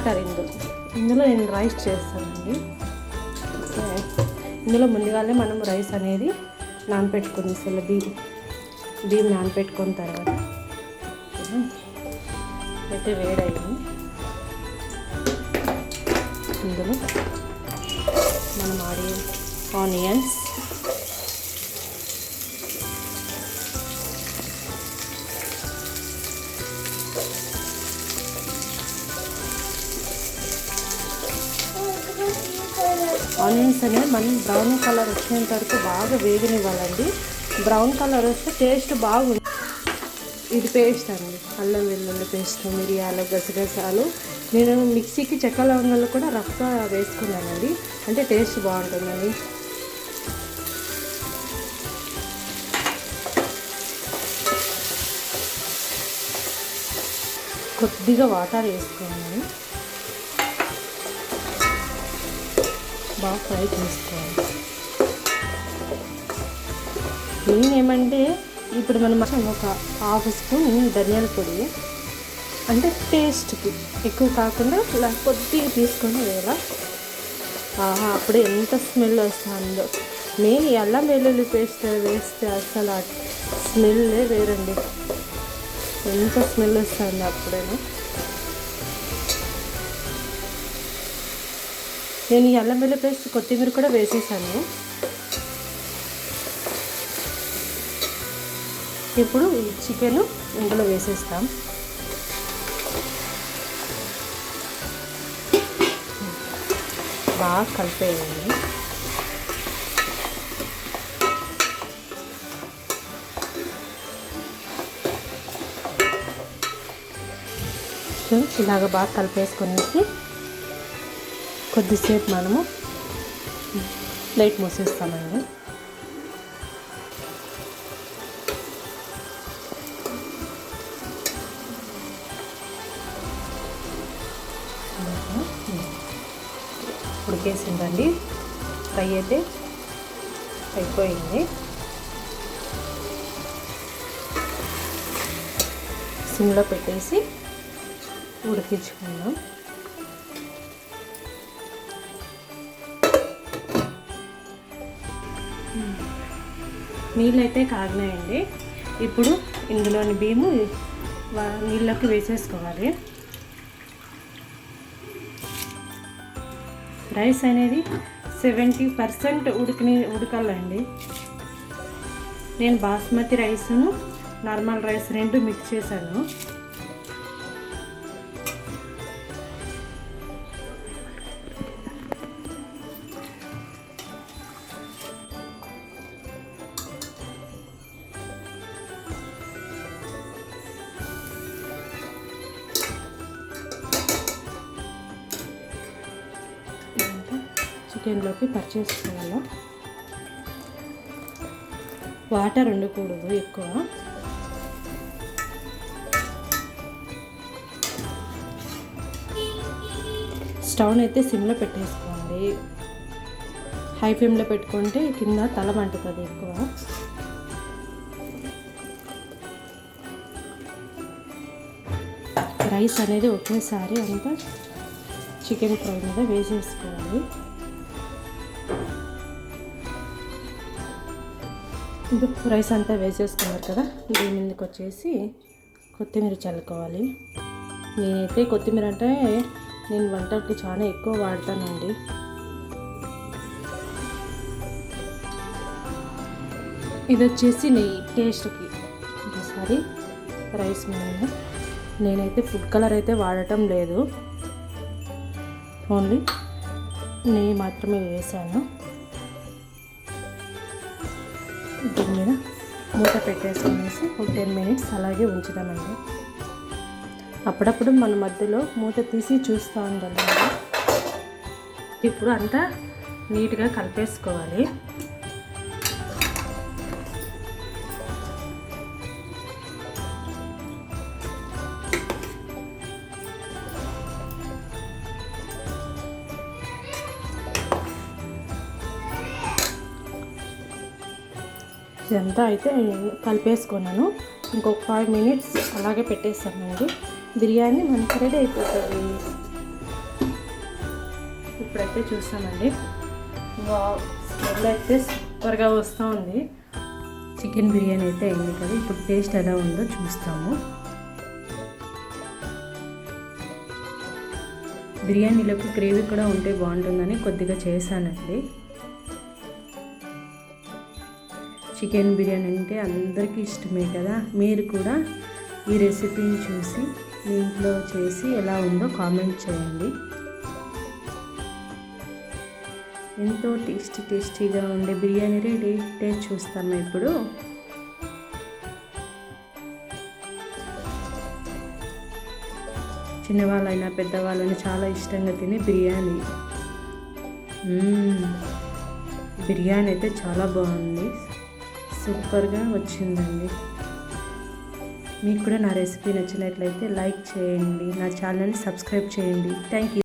Water ఇందులో నేను rice చేస్తానండి. ఇందులో ముందుగానే మనం రైస్ అనేది నానపెట్టుకుని అసలు బియ్యం నానపెట్టుకున్న తర్వాత అయితే వేడయింది. ఇందులో మనం ఆనియన్స్, ఆనియన్స్ అనేది మనం బ్రౌన్ కలర్ వచ్చేంత వరకు బాగా వేగనివ్వాలండి. బ్రౌన్ కలర్ వస్తే టేస్ట్ బాగుంది. ఇది పేస్ట్ అండి, అల్లం వెల్లుల్లి పేస్ట్, మిరియాలు, గసగసాలు. నేను మిక్సీకి చెక్క లవంగాలు కూడా రఫ్గా వేసుకున్నానండి, అంటే టేస్ట్ బాగుంటుందండి. కొద్దిగా వాటర్ వేసుకోవాలి, బాగా ఫ్రై చేసుకోవాలి. నేనేమంటే ఇప్పుడు మనం ఒక హాఫ్ స్పూన్ ధనియాల పొడి, అంటే టేస్ట్కి ఎక్కువ కాకుండా ఇలా కొద్దిగా తీసుకొని వేయాల. అప్పుడే ఎంత స్మెల్ వస్తుందో. నేను అల్లం వెల్లుల్లి పేస్ట్ వేస్తే అసలు స్మెల్లే వేరండి, ఎంత స్మెల్ వస్తుంది అప్పుడేనా. నేను ఈ అల్లం వెల్లుల్లి పేస్ట్ కొత్తిమీర కూడా వేసేసాను. ఇప్పుడు ఈ చికెన్ ఇందులో వేసేస్తాం. బాగా కలిపేయండి. ఇలాగ బాగా కలిపేసుకొనేసి కొద్దిసేపు మనము ప్లేట్ మూసేస్తామండి. ఉడికేసిందండి, ఫ్రై అయితే అయిపోయింది. సిమ్లో పెట్టేసి ఉడికించుకుందాం. నీళ్ళైతే కాగినాయండి. ఇప్పుడు ఇందులోని బియ్యము నీళ్ళకి వేసేసుకోవాలి. రైస్ అనేది 70% ఉడకాలండి. నేను బాస్మతి రైస్ను నార్మల్ రైస్ రెండు మిక్స్ చేశాను. చికెన్లోకి పర్చేసుకోవాలి. వాటర్ ఉండకూడదు ఎక్కువ. స్టవ్ అయితే సిమ్లో పెట్టేసుకోండి. హై ఫ్లేమ్లో పెట్టుకుంటే కింద తల మంటుతుంది ఎక్కువ. రైస్ అనేది ఒకేసారి అంతా చికెన్ ఫ్రై మీద వేసేసుకోవాలి. ఇది రైస్ అంతా వేసేసుకున్నారు కదా, దీని మీదకి వచ్చేసి కొత్తిమీర చల్లుకోవాలి. నేనైతే కొత్తిమీర అంటే నేను వంటకి చాలా ఎక్కువ వాడతానండి. ఇది వచ్చేసి నెయ్యి టేస్ట్కి. ఒకసారి రైస్ మీద నేనైతే ఫుడ్ కలర్ అయితే వాడటం లేదు, ఓన్లీ నెయ్యి మాత్రమే వేసాను. దీని మీద మూత పెట్టేసుకునేసి ఒక 10 minutes అలాగే ఉంచుదామండి. అప్పుడప్పుడు మన మధ్యలో మూత తీసి చూస్తూ ఉండాలి. ఇప్పుడు అంతా నీట్గా కలిపేసుకోవాలి. ఇదంతా అయితే కలిపేసుకున్నాను. ఇంకొక 5 minutes అలాగే పెట్టేస్తామండి. బిర్యానీ మనకి రెడీ అయిపోతుంది. ఇప్పుడైతే చూస్తామండి. స్మెల్ అయితే సూపర్గా వస్తూ ఉంది. చికెన్ బిర్యానీ అయితే అయింది కదా, ఇప్పుడు టేస్ట్ ఎలా ఉందో చూస్తాము. బిర్యానీలకు గ్రేవీ కూడా ఉంటే బాగుంటుందని కొద్దిగా చేశానండి. చికెన్ బిర్యానీ అంటే అందరికీ ఇష్టమే కదా. మీరు కూడా ఈ రెసిపీని చూసి మీ ఇంట్లో చేసి ఎలా ఉందో కామెంట్ చేయండి. ఎంతో టేస్టీగా ఉండే బిర్యానీ రెడీ. టేస్ట్ చూస్తాము ఇప్పుడు. చిన్నవాళ్ళైనా పెద్దవాళ్ళైనా చాలా ఇష్టంగా తినే బిర్యానీ. బిర్యానీ అయితే చాలా బాగుంది, సూపర్గా వచ్చిందండి. మీకు కూడా నా రెసిపీ నచ్చినట్లయితే లైక్ చేయండి, నా ఛానల్ని సబ్స్క్రైబ్ చేయండి. Thank you.